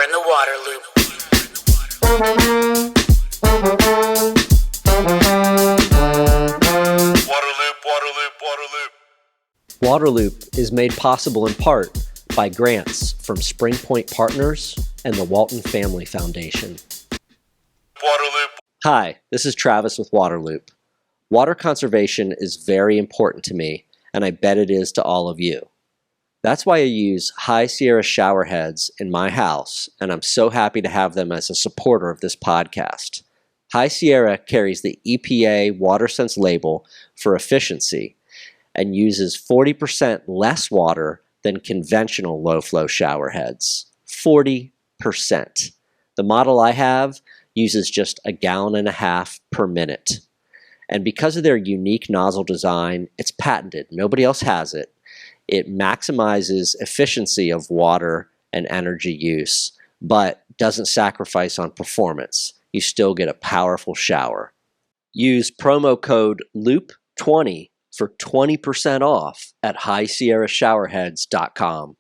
You're in the water loop. Waterloop is made possible in part by grants from Spring Point Partners and the Walton Family Foundation. Hi, this is Travis with Waterloop. Water conservation is very important to me, and I bet it is to all of you. That's why I use High Sierra shower heads in my house, and I'm so happy to have them as a supporter of this podcast. High Sierra carries the EPA WaterSense label for efficiency and uses 40% less water than conventional low-flow shower heads. 40%. The model I have uses just 1.5 gallons per minute. And because of their unique nozzle design, it's patented. Nobody else has it. It maximizes efficiency of water and energy use, but doesn't sacrifice on performance. You still get a powerful shower. Use promo code LOOP20 for 20% off at highsierrashowerheads.com.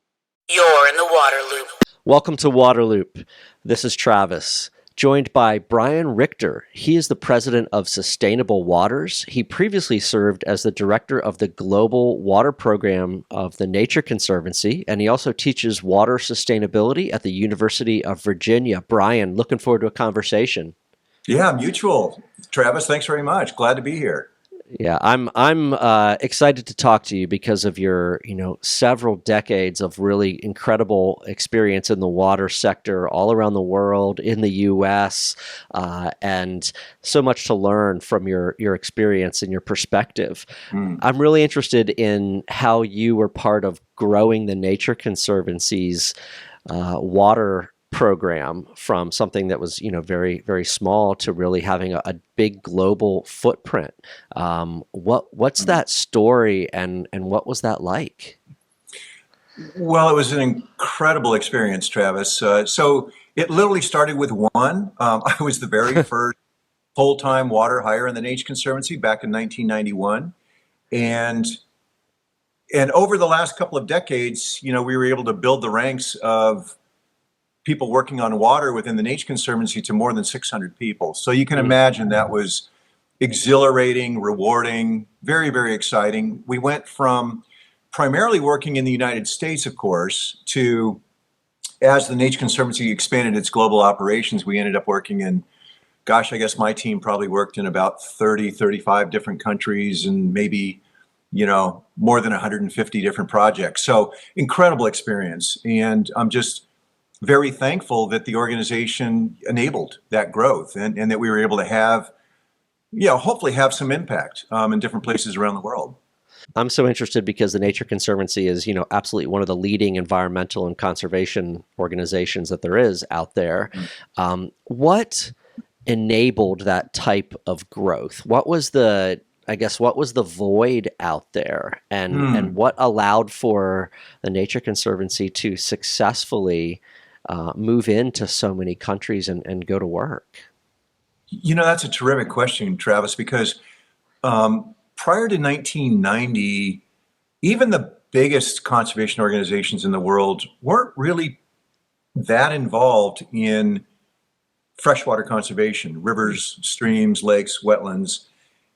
You're in the water loop. Welcome to Waterloop. This is Travis, joined by Brian Richter. He is the president of Sustainable Waters. He previously served as the director of the Global Water Program of the Nature Conservancy, and he also teaches water sustainability at the University of Virginia. Brian, looking forward to a conversation. Yeah, mutual. Travis, thanks very much. Glad to be here. Yeah, I'm excited to talk to you because of your, several decades of really incredible experience in the water sector all around the world, in the U.S., and so much to learn from your experience and your perspective. I'm really interested in how you were part of growing the Nature Conservancy's water program from something that was, very, very small to really having a big global footprint. What's that story and what was that like? Well, it was an incredible experience, Travis. So it literally started with one. I was the very first full-time water hire in the Nature Conservancy back in 1991. And over the last couple of decades, we were able to build the ranks of people working on water within the Nature Conservancy to more than 600 people. So you can imagine that was exhilarating, rewarding, very, very exciting. We went from primarily working in the United States, of course, to, as the Nature Conservancy expanded its global operations, we ended up working in, I guess my team probably worked in about 30, 35 different countries and maybe, more than 150 different projects. So incredible experience. And I'm just very thankful that the organization enabled that growth and that we were able to have, hopefully have some impact in different places around the world. I'm so interested because the Nature Conservancy is, absolutely one of the leading environmental and conservation organizations that there is out there. What enabled that type of growth? What was the void out there and what allowed for the Nature Conservancy to successfully move into so many countries and go to work? That's a terrific question, Travis, because prior to 1990, even the biggest conservation organizations in the world weren't really that involved in freshwater conservation, rivers, streams, lakes, wetlands.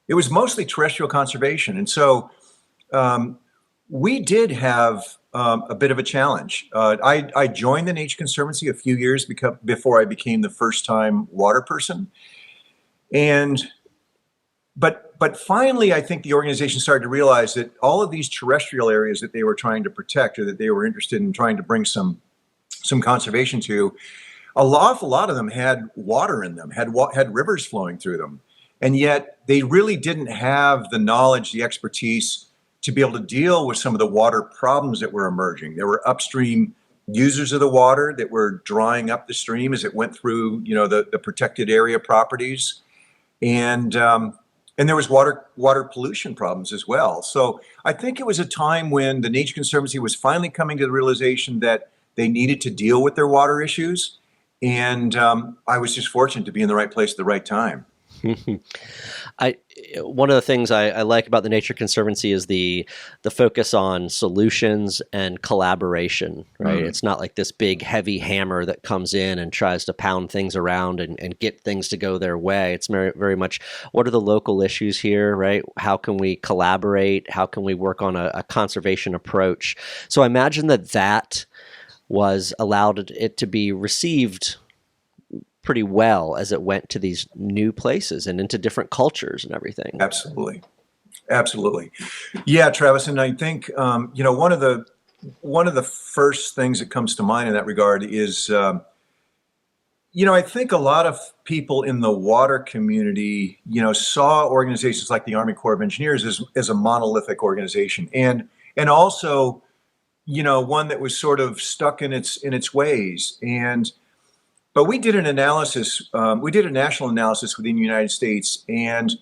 It was mostly terrestrial conservation. And so we did have a bit of a challenge. I joined the Nature Conservancy a few years before I became the first-time water person. But finally, I think the organization started to realize that all of these terrestrial areas that they were trying to protect or that they were interested in trying to bring some conservation to, an awful lot of them had water in them, had rivers flowing through them. And yet they really didn't have the knowledge, the expertise to be able to deal with some of the water problems that were emerging. There were upstream users of the water that were drying up the stream as it went through, the protected area properties. And there was water pollution problems as well. So I think it was a time when the Nature Conservancy was finally coming to the realization that they needed to deal with their water issues. And I was just fortunate to be in the right place at the right time. I One of the things I like about the Nature Conservancy is the focus on solutions and collaboration, right? Mm. It's not like this big heavy hammer that comes in and tries to pound things around and get things to go their way. It's very, very much, what are the local issues here, right? How can we collaborate? How can we work on a conservation approach? So I imagine that was allowed it to be received pretty well as it went to these new places and into different cultures and everything. Absolutely. Absolutely. Yeah, Travis, and I think one of the first things that comes to mind in that regard is I think a lot of people in the water community, saw organizations like the Army Corps of Engineers as a monolithic organization, and also, one that was sort of stuck in its ways. But we did an analysis. We did a national analysis within the United States, and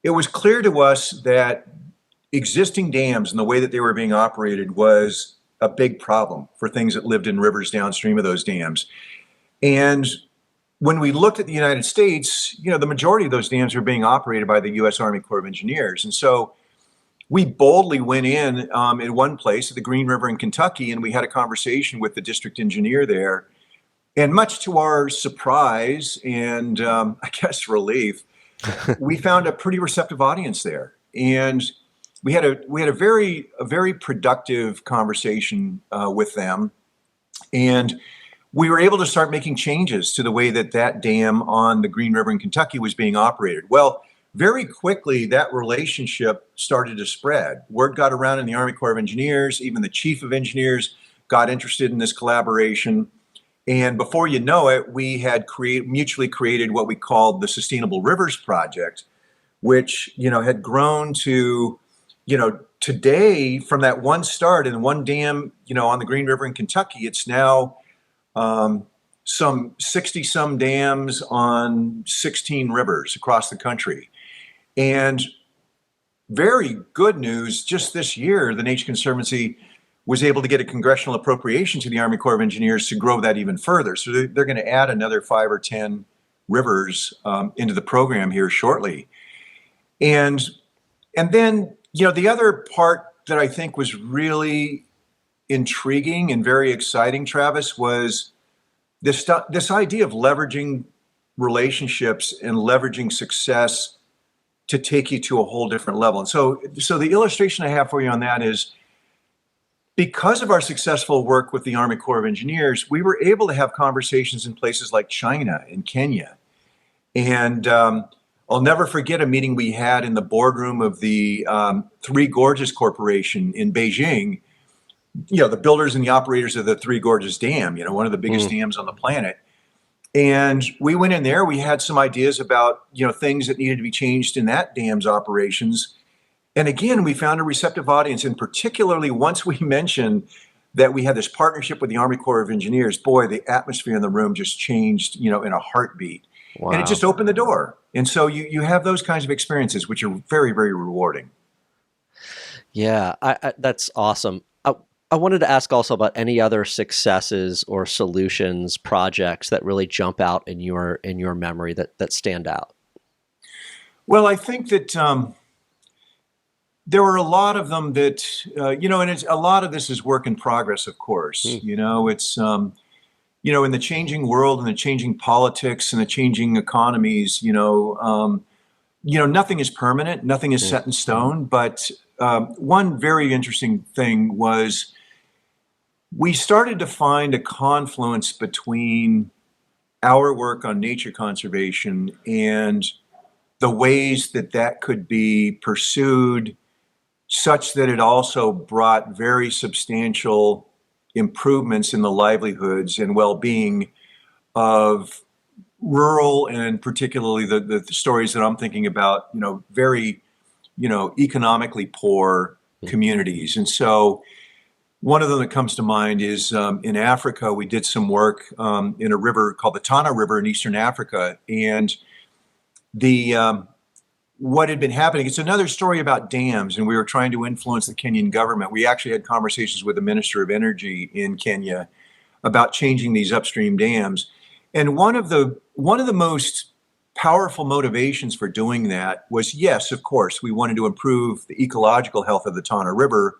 it was clear to us that existing dams and the way that they were being operated was a big problem for things that lived in rivers downstream of those dams. And when we looked at the United States, the majority of those dams were being operated by the U.S. Army Corps of Engineers. And so we boldly went in one place, at the Green River in Kentucky, and we had a conversation with the district engineer there. And much to our surprise and I guess relief, we found a pretty receptive audience there. And we had a very productive conversation with them. And we were able to start making changes to the way that dam on the Green River in Kentucky was being operated. Well, very quickly, that relationship started to spread. Word got around in the Army Corps of Engineers, even the chief of engineers got interested in this collaboration. And before you know it, we had mutually created what we called the Sustainable Rivers Project, which, had grown to, today, from that one start and one dam, on the Green River in Kentucky, it's now some 60 some dams on 16 rivers across the country. And very good news, just this year, the Nature Conservancy was able to get a congressional appropriation to the Army Corps of Engineers to grow that even further. So they're going to add another 5 or 10 rivers into the program here shortly. And then, the other part that I think was really intriguing and very exciting, Travis, was this idea of leveraging relationships and leveraging success to take you to a whole different level. And so the illustration I have for you on that is, because of our successful work with the Army Corps of Engineers, we were able to have conversations in places like China and Kenya. And I'll never forget a meeting we had in the boardroom of the Three Gorges Corporation in Beijing, the builders and the operators of the Three Gorges Dam, one of the biggest dams on the planet. And we went in there, we had some ideas about, things that needed to be changed in that dam's operations. And again, we found a receptive audience, and particularly once we mentioned that we had this partnership with the Army Corps of Engineers, boy, the atmosphere in the room just changed, in a heartbeat. Wow. And it just opened the door. And so you have those kinds of experiences, which are very, very rewarding. Yeah, that's awesome. I wanted to ask also about any other successes or solutions, projects that really jump out in your memory that stand out. Well, I think that there were a lot of them that, and a lot of this is work in progress, of course. It's, in the changing world and the changing politics and the changing economies, nothing is permanent, nothing is set in stone. But one very interesting thing was we started to find a confluence between our work on nature conservation and the ways that could be pursued, such that it also brought very substantial improvements in the livelihoods and well-being of rural, and particularly the stories that I'm thinking about, very, economically poor communities. And so one of them that comes to mind is in Africa, we did some work in a river called the Tana River in Eastern Africa. And what had been happening, it's another story about dams, and we were trying to influence the Kenyan government. We actually had conversations with the Minister of Energy in Kenya about changing these upstream dams. And one of the most powerful motivations for doing that was, yes, of course, we wanted to improve the ecological health of the Tana River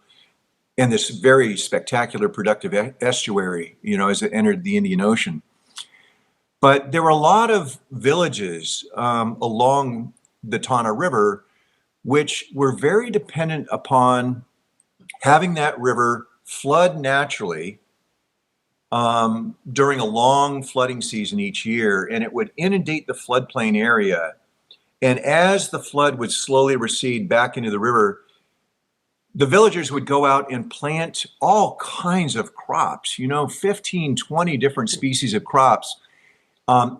and this very spectacular productive estuary, as it entered the Indian Ocean. But there were a lot of villages along the Tana River which were very dependent upon having that river flood naturally during a long flooding season each year, and it would inundate the floodplain area. And as the flood would slowly recede back into the river, the villagers would go out and plant all kinds of crops, 15, 20 different species of crops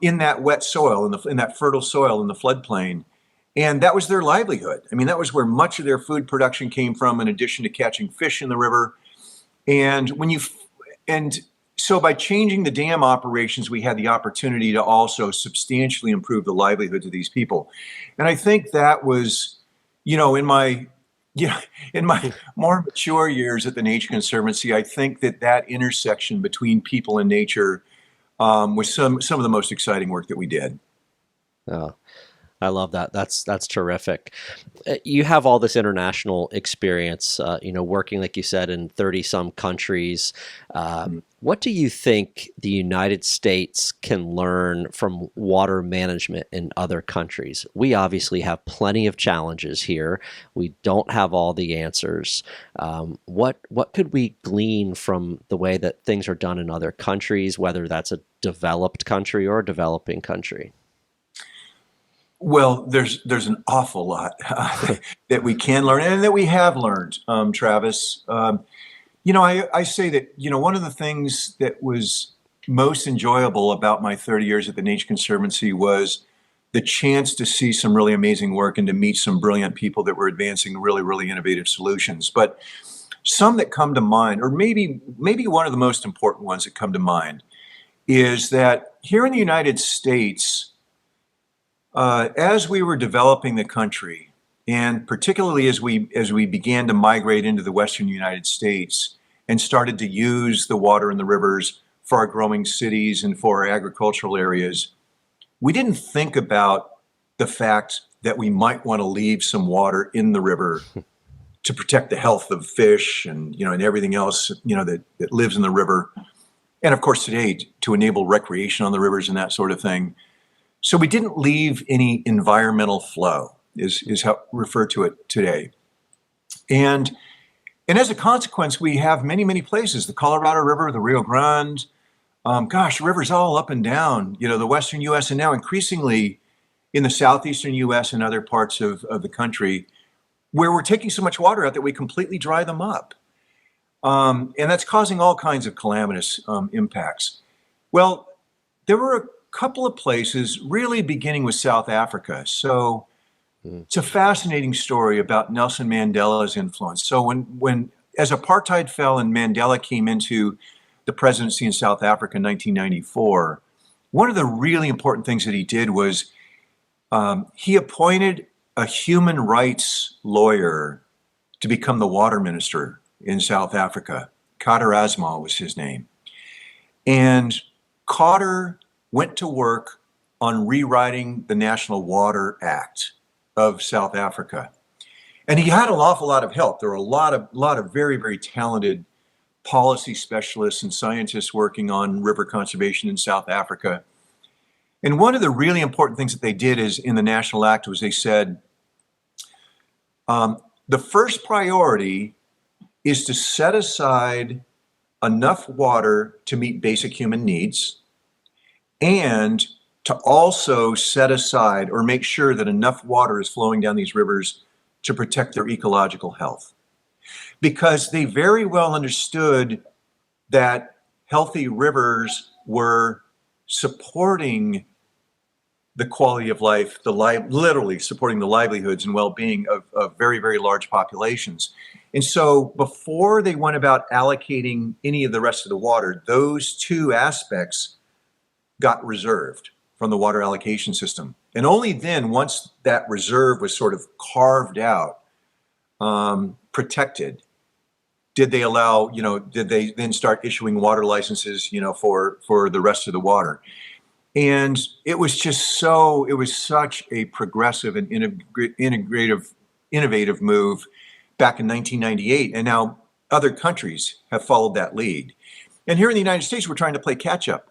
in that wet soil, in that fertile soil in the floodplain. And that was their livelihood. I mean, that was where much of their food production came from, in addition to catching fish in the river. And so by changing the dam operations, we had the opportunity to also substantially improve the livelihoods of these people. And I think that was, in my more mature years at the Nature Conservancy, I think that intersection between people and nature was some of the most exciting work that we did. Oh, I love that. That's terrific. You have all this international experience, working, like you said, in 30 some countries. What do you think the United States can learn from water management in other countries? We obviously have plenty of challenges here. We don't have all the answers. What could we glean from the way that things are done in other countries, whether that's a developed country or a developing country? Well, there's an awful lot that we can learn and that we have learned, Travis. I say that, one of the things that was most enjoyable about my 30 years at the Nature Conservancy was the chance to see some really amazing work and to meet some brilliant people that were advancing really, really innovative solutions. But some that come to mind, or maybe one of the most important ones that come to mind, is that here in the United States, as we were developing the country, and particularly as we began to migrate into the Western United States and started to use the water in the rivers for our growing cities and for our agricultural areas, we didn't think about the fact that we might want to leave some water in the river to protect the health of fish and and everything else that lives in the river, and of course today to enable recreation on the rivers and that sort of thing. So we didn't leave any environmental flow, is how we refer to it today. And as a consequence, we have many, many places, the Colorado River, the Rio Grande, rivers all up and down, the Western U.S. and now increasingly in the Southeastern U.S. and other parts of the country, where we're taking so much water out that we completely dry them up. And that's causing all kinds of calamitous impacts. Well, there were a couple of places, really beginning with South Africa. So it's a fascinating story about Nelson Mandela's influence. So when as apartheid fell and Mandela came into the presidency in South Africa in 1994, one of the really important things that he did was he appointed a human rights lawyer to become the water minister in South Africa. Kader Asmal was his name. And Kader went to work on rewriting the National Water Act of South Africa. And he had an awful lot of help. There were a lot of very, very talented policy specialists and scientists working on river conservation in South Africa. And one of the really important things that they did is in the National Act was they said, the first priority is to set aside enough water to meet basic human needs, and to also set aside or make sure that enough water is flowing down these rivers to protect their ecological health. Because they very well understood that healthy rivers were supporting the quality of life, literally supporting the livelihoods and well-being of very, very large populations. And so before they went about allocating any of the rest of the water, those two aspects got reserved from the water allocation system. And only then, once that reserve was sort of carved out, protected, did they then start issuing water licenses, for the rest of the water. And it was such a progressive and innovative move back in 1998. And now other countries have followed that lead. And here in the United States, we're trying to play catch up.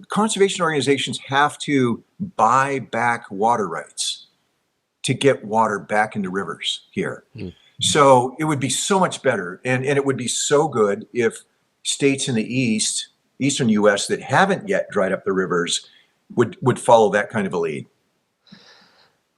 Conservation organizations have to buy back water rights to get water back into rivers here. So it would be so much better, and it would be so good if states in the eastern U.S. that haven't yet dried up the rivers would follow that kind of a lead.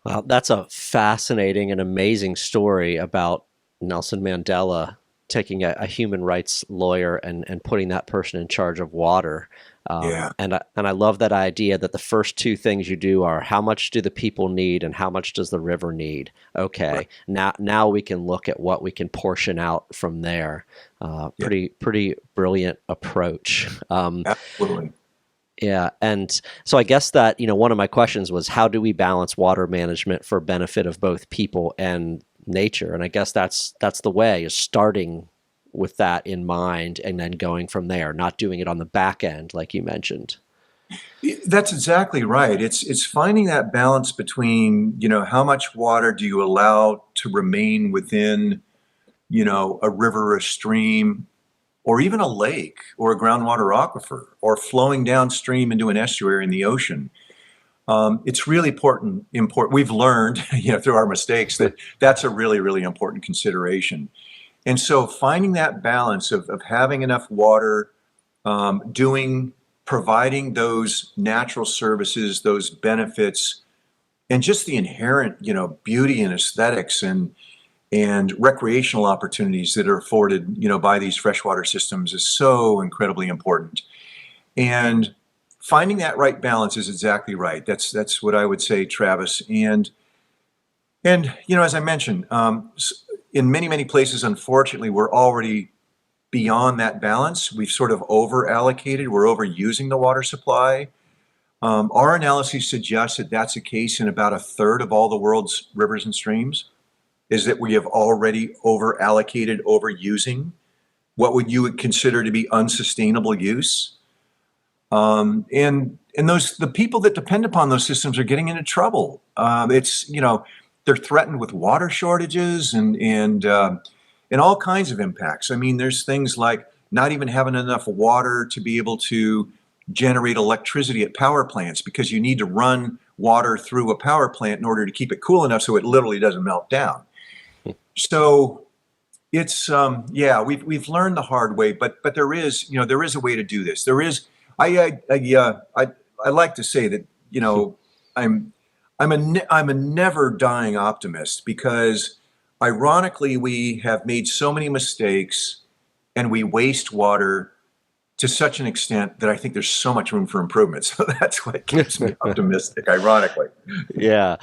Well, that's a fascinating and amazing story about Nelson Mandela taking a human rights lawyer and putting that person in charge of water. Yeah. And I love that idea that the first two things you do are how much do the people need and how much does the river need? Okay, right. Now we can look at what we can portion out from there. Pretty brilliant approach. Absolutely. Yeah, and so I guess that, one of my questions was how do we balance water management for benefit of both people and nature? And I guess that's the way, is starting with that in mind and then going from there, not doing it on the back end like you mentioned. That's exactly right. It's finding that balance between, how much water do you allow to remain within, a river, a stream, or even a lake or a groundwater aquifer, or flowing downstream into an estuary in the ocean. It's really important. We've learned, through our mistakes, that that's a really, really important consideration. And so finding that balance of having enough water, providing those natural services, those benefits, and just the inherent, beauty and aesthetics and recreational opportunities that are afforded, by these freshwater systems is so incredibly important. And finding that right balance is exactly right. That's what I would say, Travis. And as I mentioned, in many, many places, unfortunately, we're already beyond that balance. We've sort of over-allocated. We're overusing the water supply. Our analyses suggest that that's the case in about a third of all the world's rivers and streams, is that we have already over-allocated, overusing what you would consider to be unsustainable use. And the people that depend upon those systems are getting into trouble. They're threatened with water shortages and all kinds of impacts. I mean, there's things like not even having enough water to be able to generate electricity at power plants, because you need to run water through a power plant in order to keep it cool enough so it literally doesn't melt down. So it's we've learned the hard way, but there is a way to do this. There is. I like to say that I'm a never dying optimist, because ironically we have made so many mistakes and we waste water to such an extent that I think there's so much room for improvement. So that's what keeps me optimistic, ironically. Yeah.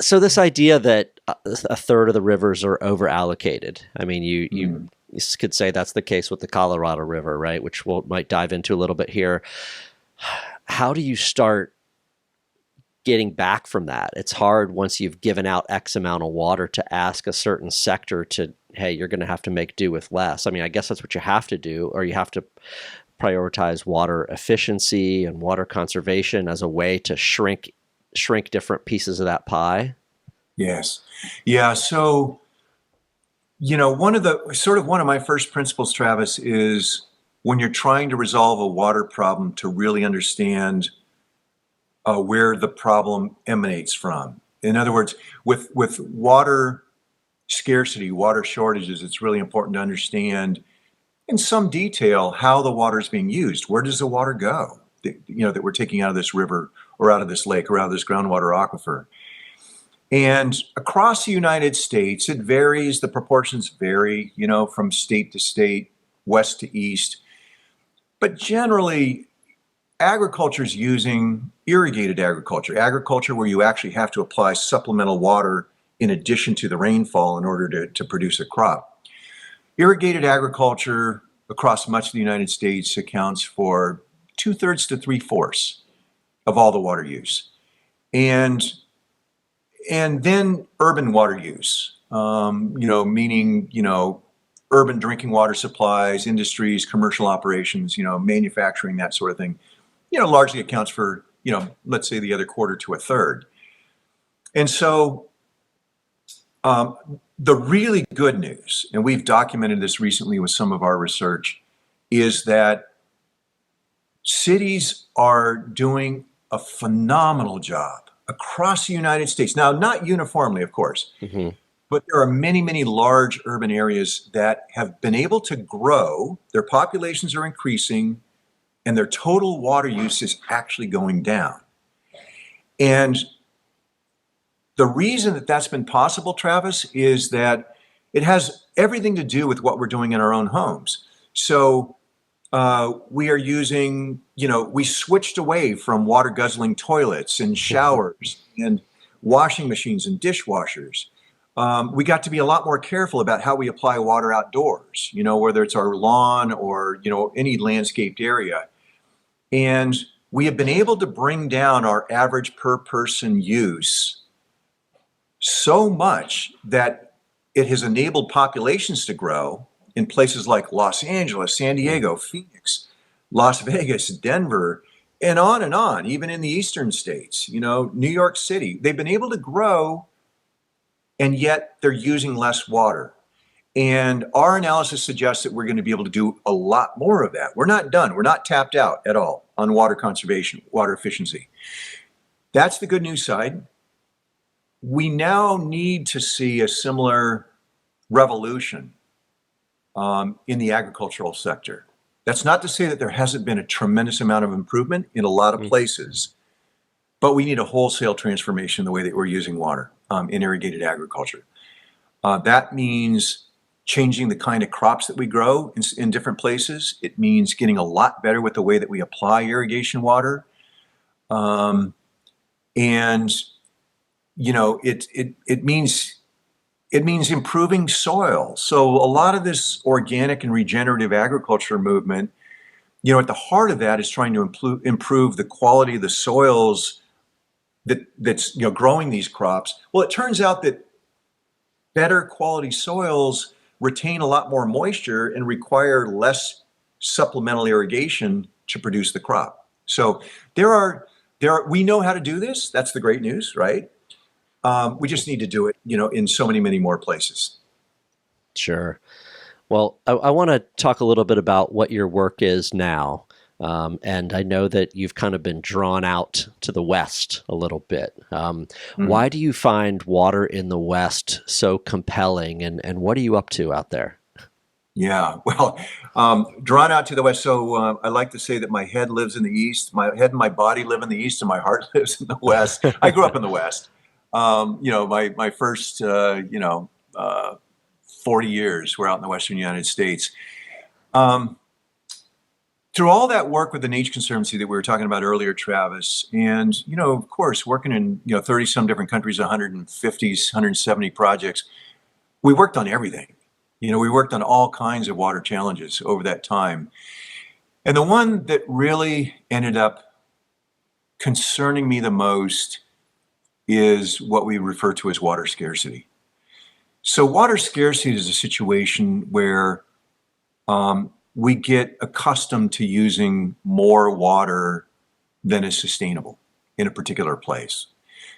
So this idea that a third of the rivers are over allocated. I mean, you could say that's the case with the Colorado River, right? Which might dive into a little bit here. How do you start getting back from that? It's hard once you've given out X amount of water to ask a certain sector to, hey, you're going to have to make do with less. I mean, I guess that's what you have to do, or you have to prioritize water efficiency and water conservation as a way to shrink different pieces of that pie. Yes. Yeah. So, one of my first principles, Travis, is when you're trying to resolve a water problem, to really understand where the problem emanates from. In other words, with water scarcity, water shortages, it's really important to understand in some detail how the water is being used. Where does the water go that we're taking out of this river or out of this lake or out of this groundwater aquifer? And across the United States, it varies. The proportions vary, from state to state, west to east. But generally, agriculture is using irrigated agriculture where you actually have to apply supplemental water in addition to the rainfall in order to produce a crop. Irrigated agriculture across much of the United States accounts for 2/3 to 3/4 of all the water use. And then urban water use, meaning, urban drinking water supplies, industries, commercial operations, manufacturing, that sort of thing, largely accounts for, let's say the other quarter to a third. And so the really good news, and we've documented this recently with some of our research, is that cities are doing a phenomenal job across the United States. Now, not uniformly, of course, but there are many, many large urban areas that have been able to grow, their populations are increasing, and their total water use is actually going down. And the reason that that's been possible, Travis, is that it has everything to do with what we're doing in our own homes. So we are using, we switched away from water guzzling toilets and showers and washing machines and dishwashers. We got to be a lot more careful about how we apply water outdoors, whether it's our lawn or, any landscaped area. And we have been able to bring down our average per person use so much that it has enabled populations to grow in places like Los Angeles, San Diego, Phoenix, Las Vegas, Denver, and on, even in the eastern states, New York City. They've been able to grow, and yet they're using less water. And our analysis suggests that we're going to be able to do a lot more of that. We're not done. We're not tapped out at all on water conservation, water efficiency. That's the good news side. We now need to see a similar revolution in the agricultural sector. That's not to say that there hasn't been a tremendous amount of improvement in a lot of places, but we need a wholesale transformation in the way that we're using water in irrigated agriculture. That means changing the kind of crops that we grow in different places. It means getting a lot better with the way that we apply irrigation water. And it means improving soil. So a lot of this organic and regenerative agriculture movement, at the heart of that is trying to improve the quality of the soils that's growing these crops. Well, it turns out that better quality soils retain a lot more moisture and require less supplemental irrigation to produce the crop. So we know how to do this. That's the great news, right? We just need to do it, in so many more places. Sure. Well, I want to talk a little bit about what your work is now. And I know that you've kind of been drawn out to the West a little bit. Why do you find water in the West so compelling, and what are you up to out there? Yeah, well, drawn out to the West. So I like to say that my head lives in the East. My head and my body live in the East, and my heart lives in the West. I grew up in the West. My first, 40 years were out in the Western United States. Through all that work with the Nature Conservancy that we were talking about earlier, Travis, and, of course, working in, 30 some different countries, 150, 170 projects, we worked on everything. We worked on all kinds of water challenges over that time. And the one that really ended up concerning me the most is what we refer to as water scarcity. So water scarcity is a situation where we get accustomed to using more water than is sustainable in a particular place.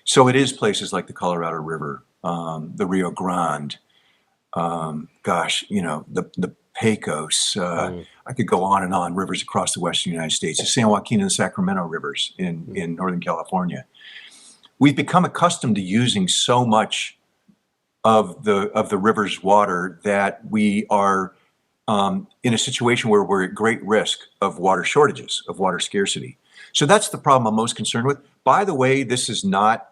So it is places like the Colorado River, the Rio Grande, the Pecos. I could go on and on, rivers across the Western United States, the San Joaquin and the Sacramento rivers in Northern California. We've become accustomed to using so much of the river's water that we are in a situation where we're at great risk of water shortages, of water scarcity. So that's the problem I'm most concerned with. By the way, this is not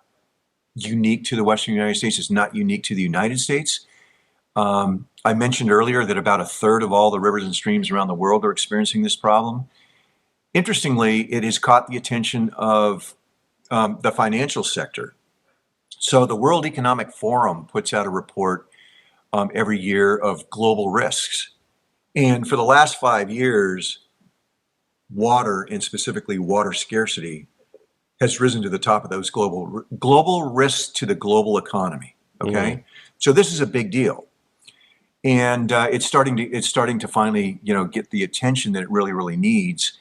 unique to the Western United States. It's not unique to the United States. I mentioned earlier that about a third of all the rivers and streams around the world are experiencing this problem. Interestingly, it has caught the attention of the financial sector. So the World Economic Forum puts out a report every year of global risks. And for the last 5 years, water, and specifically water scarcity, has risen to the top of those global risks to the global economy. Okay, so this is a big deal. and it's starting to finally, get the attention that it really, really needs.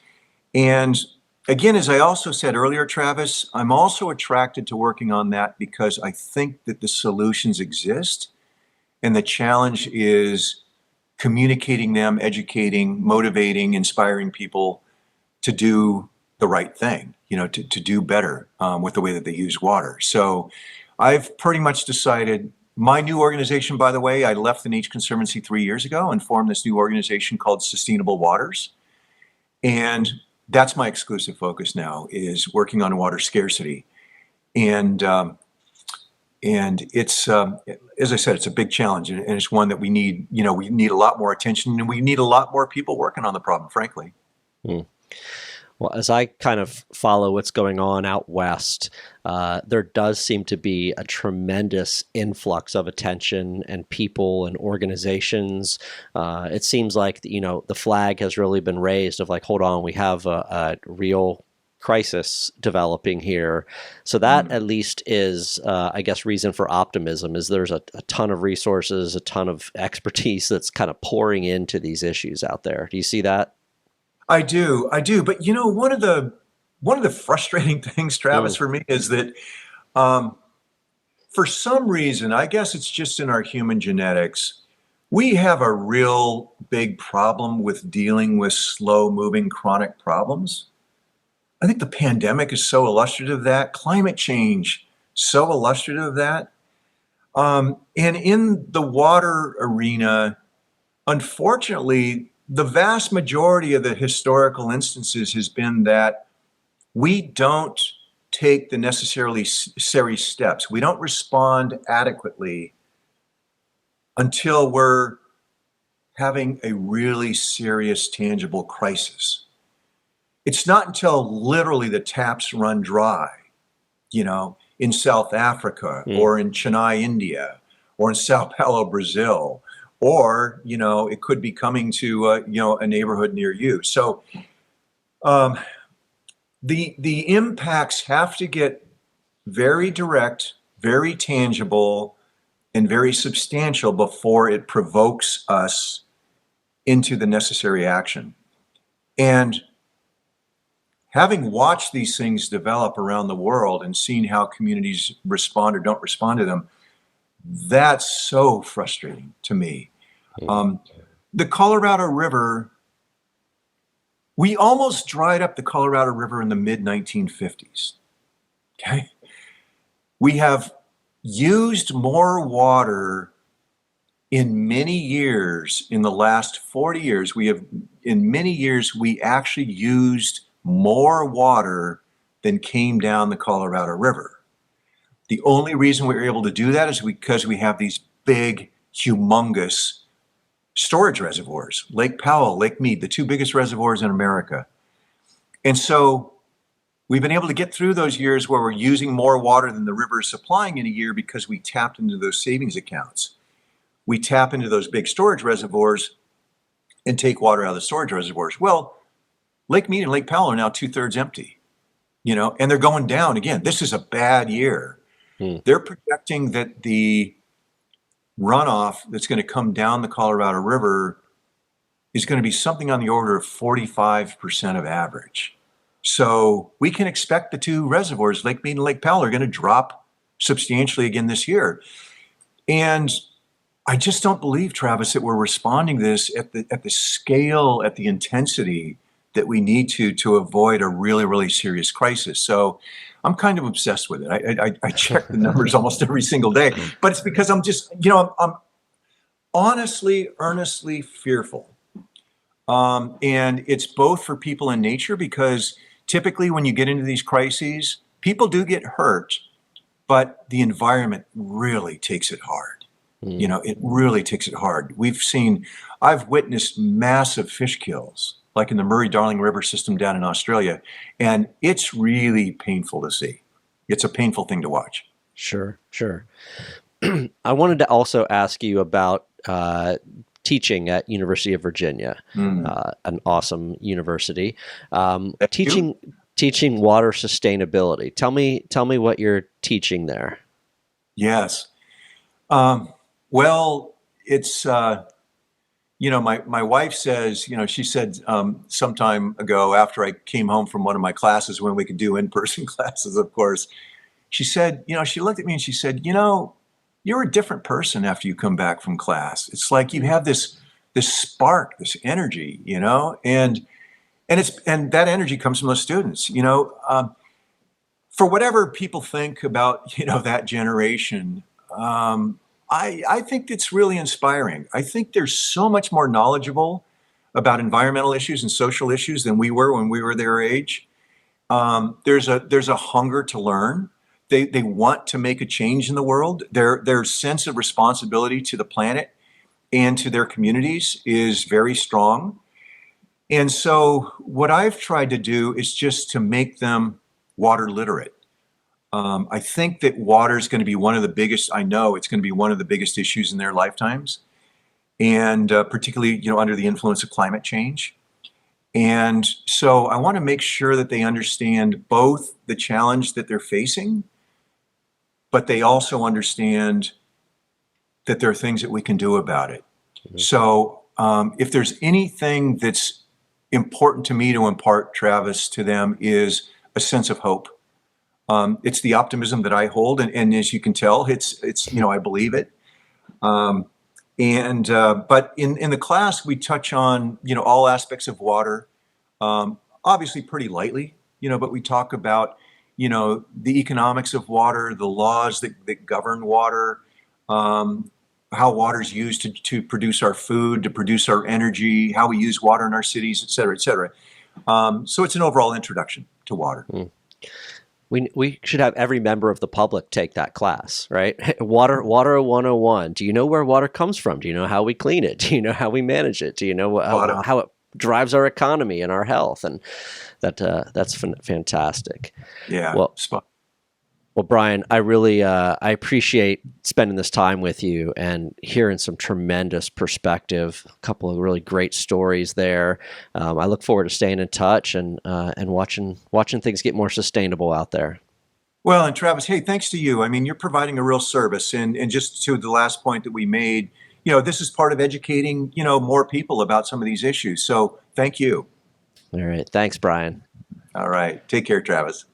And again, as I also said earlier, Travis, I'm also attracted to working on that because I think that the solutions exist, and the challenge is communicating them, educating, motivating, inspiring people to do the right thing, to do better with the way that they use water. So I've pretty much decided my new organization, by the way, I left the Nature Conservancy 3 years ago and formed this new organization called Sustainable Waters. And that's my exclusive focus now, is working on water scarcity. And it's, as I said, it's a big challenge, and it's one that we need a lot more attention, and we need a lot more people working on the problem, frankly. Hmm. Well, as I kind of follow what's going on out west, there does seem to be a tremendous influx of attention and people and organizations. It seems like, the flag has really been raised of like, hold on, we have a real crisis developing here. So that at least is, I guess, reason for optimism, is there's a ton of resources, a ton of expertise that's kind of pouring into these issues out there. Do you see that? I do. But one of the frustrating things, Travis, Mm, for me is that um, for some reason, I guess it's just in our human genetics, we have a real big problem with dealing with slow moving chronic problems. I think the pandemic is so illustrative of that. Climate change, so illustrative of that. And in the water arena, unfortunately, the vast majority of the historical instances has been that we don't take the necessary steps. We don't respond adequately until we're having a really serious, tangible crisis. It's not until literally the taps run dry, in South Africa mm. or in Chennai, India, or in Sao Paulo, Brazil, or, it could be coming to, a neighborhood near you. So um, the impacts have to get very direct, very tangible, and very substantial before it provokes us into the necessary action. And having watched these things develop around the world and seen how communities respond or don't respond to them, that's so frustrating to me. Um, the Colorado River, we almost dried up the Colorado River in the mid 1950s. Okay. We have used more water in many years. In the last 40 years, in many years, we actually used more water than came down the Colorado River. The only reason we were able to do that is because we have these big, humongous storage reservoirs, Lake Powell, Lake Mead, the two biggest reservoirs in America. And so we've been able to get through those years where we're using more water than the river is supplying in a year because we tapped into those savings accounts. We tap into those big storage reservoirs and take water out of the storage reservoirs. Well, Lake Mead and Lake Powell are now 2/3 empty, and they're going down again. This is a bad year. Mm. They're projecting that the runoff that's going to come down the Colorado River is going to be something on the order of 45% of average. So we can expect the two reservoirs, Lake Mead and Lake Powell, are going to drop substantially again this year. And I just don't believe, Travis, that we're responding to this at the scale, at the intensity that we need to avoid a really, really serious crisis. So I'm kind of obsessed with it. I check the numbers almost every single day, but it's because I'm just, I'm honestly, earnestly fearful. And it's both for people in nature, because typically when you get into these crises, people do get hurt, but the environment really takes it hard. It really takes it hard. I've witnessed massive fish kills, like in the Murray-Darling River system down in Australia, and it's really painful to see. It's a painful thing to watch. Sure, sure. I wanted to also ask you about teaching at University of Virginia, an awesome university. Thank you. Teaching water sustainability. Tell me what you're teaching there. Yes. Well, it's My wife says, she said some time ago after I came home from one of my classes when we could do in-person classes, of course, she said, she looked at me and she said, you're a different person after you come back from class. It's like you have this spark, this energy, and that energy comes from those students, for whatever people think about, that generation, I think it's really inspiring. I think they're so much more knowledgeable about environmental issues and social issues than we were when we were their age. There's a hunger to learn. They want to make a change in the world. Their sense of responsibility to the planet and to their communities is very strong. And so what I've tried to do is just to make them water literate. I think that water is going to be one of the biggest, I know it's going to be one of the biggest issues in their lifetimes, and particularly, under the influence of climate change. And so I want to make sure that they understand both the challenge that they're facing, but they also understand that there are things that we can do about it. Mm-hmm. So if there's anything that's important to me to impart, Travis, to them is a sense of hope. It's the optimism that I hold, and as you can tell, it's I believe it. But in the class we touch on all aspects of water, obviously pretty lightly, but we talk about the economics of water, the laws that govern water, how water is used to produce our food, to produce our energy, how we use water in our cities, et cetera, et cetera. So it's an overall introduction to water. Mm. We should have every member of the public take that class, right? Water 101. Do you know where water comes from? Do you know how we clean it? Do you know how we manage it? Do you know how it drives our economy and our health? And that's fantastic. Yeah. Well, Brian, I really I appreciate spending this time with you and hearing some tremendous perspective. A couple of really great stories there. I look forward to staying in touch and watching things get more sustainable out there. Well, and Travis, hey, thanks to you. I mean, you're providing a real service, and just to the last point that we made, this is part of educating more people about some of these issues. So, thank you. All right, thanks, Brian. All right, take care, Travis.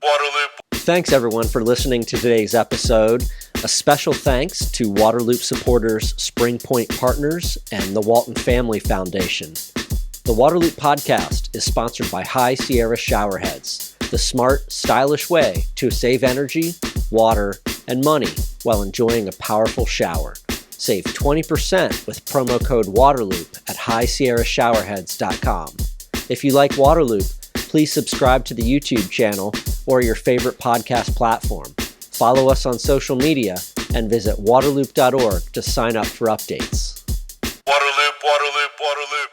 Waterloop. Thanks, everyone, for listening to today's episode. A special thanks to Waterloop supporters Spring Point Partners and the Walton Family Foundation. The Waterloop podcast is sponsored by High Sierra Showerheads, the smart, stylish way to save energy, water, and money while enjoying a powerful shower. Save 20% with promo code WATERLOOP at highsierrashowerheads.com. If you like Waterloop, please subscribe to the YouTube channel or your favorite podcast platform. Follow us on social media and visit waterloop.org to sign up for updates. Waterloop, Waterloop, Waterloop.